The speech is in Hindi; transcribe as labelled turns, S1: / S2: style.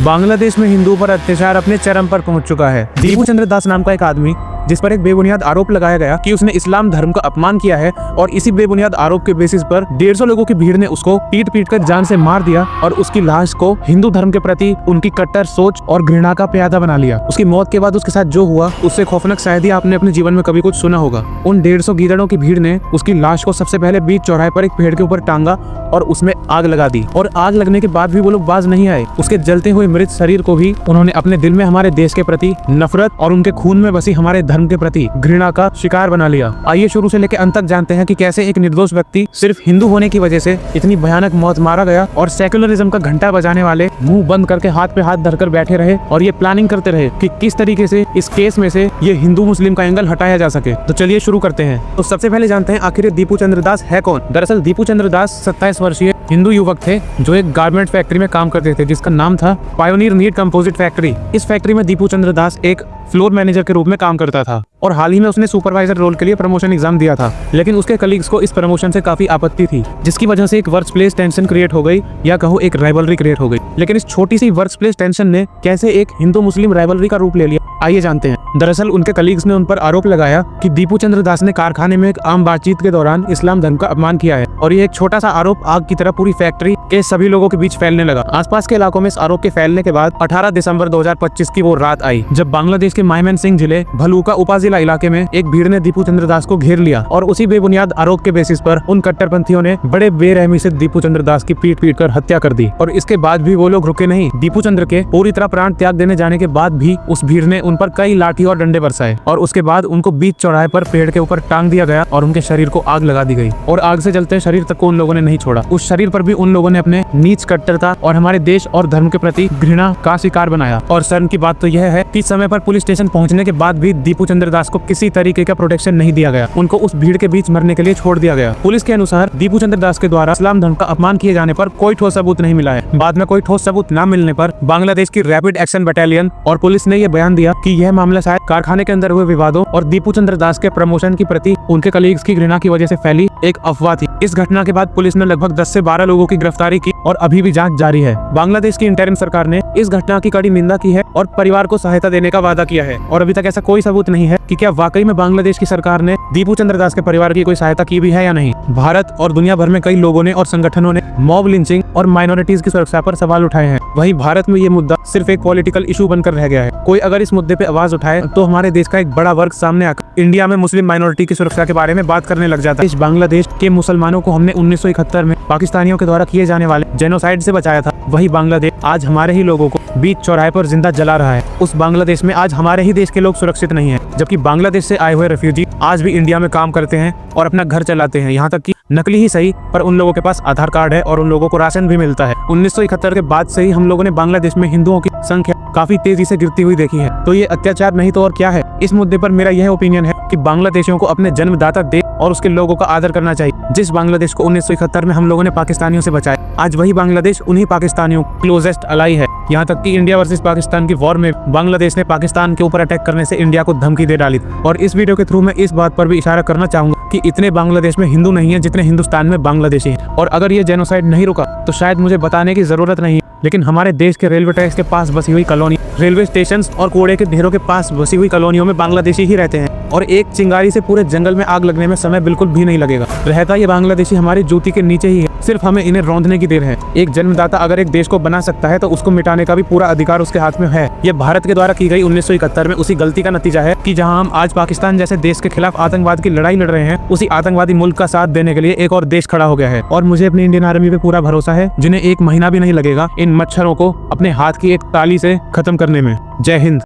S1: बांग्लादेश में हिंदुओं पर अत्याचार अपने चरम पर पहुंच चुका है। दीपू चंद्र दास नाम का एक आदमी, जिस पर एक बेबुनियाद आरोप लगाया गया कि उसने इस्लाम धर्म का अपमान किया है, और इसी बेबुनियाद आरोप के बेसिस पर 150 लोगों की भीड़ ने उसको पीट कर जान से मार दिया और उसकी लाश को हिंदू धर्म के प्रति उनकी कट्टर सोच और घृणा का प्यादा बना लिया। उसकी मौत के बाद उसके साथ जो हुआ उससे खौफनाक शायद ही आपने अपने जीवन में कभी कुछ सुना होगा। उन 150 गीदड़ों की भीड़ ने उसकी लाश को सबसे पहले बीच चौराहे पर एक पेड़ के ऊपर टांगा और उसमें आग लगा दी, और आग लगने के बाद भी वो लोग बाज नहीं आए। उसके जलते हुए मृत शरीर को भी उन्होंने अपने दिल में हमारे देश के प्रति नफरत और उनके खून में बसी हमारे धर्म के प्रति घृणा का शिकार बना लिया। आइए शुरू से लेकर अंत तक जानते हैं कि कैसे एक निर्दोष व्यक्ति सिर्फ हिंदू होने की वजह से इतनी भयानक मौत मारा गया, और सेक्युलरिज्म का घंटा बजाने वाले मुंह बंद करके हाथ पे हाथ धरकर बैठे रहे और ये प्लानिंग करते रहे कि किस तरीके से इस केस में से ये हिंदू मुस्लिम का एंगल हटाया जा सके। तो चलिए शुरू करते हैं। तो सबसे पहले जानते हैं आखिर दीपू चंद्र दास है कौन। दरअसल दीपू चंद्र दास 27 वर्षीय हिंदू युवक थे जो एक गारमेंट फैक्ट्री में काम करते थे, जिसका नाम था पायोनियर नीड कंपोजिट फैक्ट्री। इस फैक्ट्री में दीपू चंद्र दास एक फ्लोर मैनेजर के रूप में काम करता था, और हाल ही में उसने सुपरवाइजर रोल के लिए प्रमोशन एग्जाम दिया था। लेकिन उसके कलीग्स को इस प्रमोशन से काफी आपत्ति थी, जिसकी वजह से एक वर्क प्लेस टेंशन क्रिएट हो गई, या कहो एक राइवलरी क्रिएट हो गई। लेकिन इस छोटी सी वर्क प्लेस टेंशन ने कैसे एक हिंदू मुस्लिम राइवलरी का रूप ले लिया, आइए जानते हैं। दरअसल उनके कलीग्स ने उन पर आरोप लगाया कि दीपू चंद्र दास ने कारखाने में एक आम बातचीत के दौरान इस्लाम धर्म का अपमान किया है, और ये एक छोटा सा आरोप आग की तरह पूरी फैक्ट्री के सभी लोगों के बीच फैलने लगा। आसपास के इलाकों में इस आरोप के फैलने के बाद 18 दिसंबर 2025 की वो रात आई जब बांग्लादेश के मायमनसिंह जिले भलूका उपजिला इलाके में एक भीड़ ने दीपू चंद्र दास को घेर लिया, और उसी बेबुनियाद आरोप के बेसिस पर उन कट्टरपंथियों ने बड़े बेरहमी से दीपू चंद्र दास की पीट कर हत्या कर दी। और इसके बाद भी वो लोग रुके नहीं। दीपू चंद्र के पूरी तरह प्राण त्याग देने जाने के बाद भी उस भीड़ ने उन पर कई लाठी और डंडे बरसाए, और उसके बाद उनको बीच चौराहे पर पेड़ के ऊपर टांग दिया गया और उनके शरीर को आग लगा दी गई, और आग से जलते शरीर तक को उन लोगों ने नहीं छोड़ा। उस शरीर पर भी उन लोगों ने अपने नीच कट्टरता और हमारे देश और धर्म के प्रति घृणा का शिकार बनाया। और शर्म की बात तो यह है कि समय पर पुलिस स्टेशन पहुंचने के बाद भी दीपू चंद्र दास को किसी तरीके का प्रोटेक्शन नहीं दिया गया। उनको उस भीड़ के बीच मरने के लिए छोड़ दिया गया। पुलिस के अनुसार दीपू चंद्र दास के द्वारा इस्लाम धर्म का अपमान किए जाने पर कोई ठोस सबूत नहीं मिला है। बाद में कोई ठोस सबूत न मिलने पर बांग्लादेश की रैपिड एक्शन बटालियन और पुलिस ने यह बयान दिया कि यह मामला शायद कारखाने के अंदर हुए विवादों और दीपू चंद्र दास के प्रमोशन के प्रति उनके कलीग्स की घृणा की वजह से फैली एक अफवाह थी। इस घटना के बाद पुलिस ने लगभग 10 से 12 लोगों की गिरफ्तारी की, और अभी भी जांच जारी है। बांग्लादेश की इंटरिम सरकार ने इस घटना की कड़ी निंदा की है और परिवार को सहायता देने का वादा किया है, और अभी तक ऐसा कोई सबूत नहीं है कि क्या वाकई में बांग्लादेश की सरकार ने दीपू चंद्र दास के परिवार की कोई सहायता की भी है या नहीं। भारत और दुनिया भर में कई लोगों ने और संगठनों ने मॉब लिंचिंग और माइनॉरिटीज की सुरक्षा पर सवाल उठाए हैं। वहीं भारत में ये मुद्दा सिर्फ एक पॉलिटिकल इशू बनकर रह गया है। कोई अगर इस मुद्दे पे आवाज उठाए तो हमारे देश का एक बड़ा वर्ग सामने आकर इंडिया में मुस्लिम माइनॉरिटी की सुरक्षा के बारे में बात करने लग जाता है। इस बांग्लादेश के मुसलमानों को हमने 1971 में पाकिस्तानियों के द्वारा किए जाने वाले जेनोसाइड से बचाया था। वही बांग्लादेश आज हमारे ही लोगों को बीच चौराहे पर जिंदा जला रहा है। उस बांग्लादेश में आज हमारे ही देश के लोग सुरक्षित नहीं है, जबकि बांग्लादेश से आए हुए रेफ्यूजी आज भी इंडिया में काम करते हैं और अपना घर चलाते हैं। यहाँ तक कि नकली ही सही, पर उन लोगों के पास आधार कार्ड है और उन लोगों को राशन भी मिलता है। 1971 के बाद से ही हम लोगों ने बांग्लादेश में हिंदुओं की संख्या काफी तेजी से गिरती हुई देखी है। तो ये अत्याचार नहीं तो और क्या है। इस मुद्दे पर मेरा यह ओपिनियन है कि बांग्लादेशियों को अपने जन्मदाता देश और उसके लोगों का आदर करना चाहिए। जिस बांग्लादेश को 1971 में हम लोगों ने पाकिस्तानियों से बचाया, आज वही बांग्लादेश उन्हीं पाकिस्तानियों क्लोजेस्ट अलाई है। यहाँ तक कि इंडिया वर्सेस पाकिस्तान की वॉर में बांग्लादेश ने पाकिस्तान के ऊपर अटैक करने से इंडिया को धमकी दे डाली। और इस वीडियो के थ्रू मैं इस बात पर भी इशारा करना चाहूंगा कि इतने बांग्लादेश में हिंदू नहीं है जितने हिंदुस्तान में बांग्लादेशी हैं। और अगर ये जेनोसाइड नहीं रुका तो शायद मुझे बताने की जरूरत नहीं, लेकिन हमारे देश के रेलवे ट्रैक्स के पास बसी हुई कॉलोनी, रेलवे स्टेशन और कूड़े के ढेरों के पास बसी हुई कॉलोनियों में बांग्लादेशी ही रहते हैं, और एक चिंगारी से पूरे जंगल में आग लगने में समय बिल्कुल भी नहीं लगेगा। रहता ये बांग्लादेशी हमारी जूती के नीचे ही है, सिर्फ हमें इन्हें रौंदने की देर है। एक जन्मदाता अगर एक देश को बना सकता है तो उसको मिटाने का भी पूरा अधिकार उसके हाथ में है। ये भारत के द्वारा की गई 1971 में उसी गलती का नतीजा है कि जहां हम आज पाकिस्तान जैसे देश के खिलाफ आतंकवाद की लड़ाई लड़ रहे हैं, उसी आतंकवादी मुल्क का साथ देने के लिए एक और देश खड़ा हो गया है। और मुझे अपनी इंडियन आर्मी पे पूरा भरोसा है, जिन्हें 1 महीना भी नहीं लगेगा इन मच्छरों को अपने हाथ की एक ताली से खत्म करने में। जय हिंद।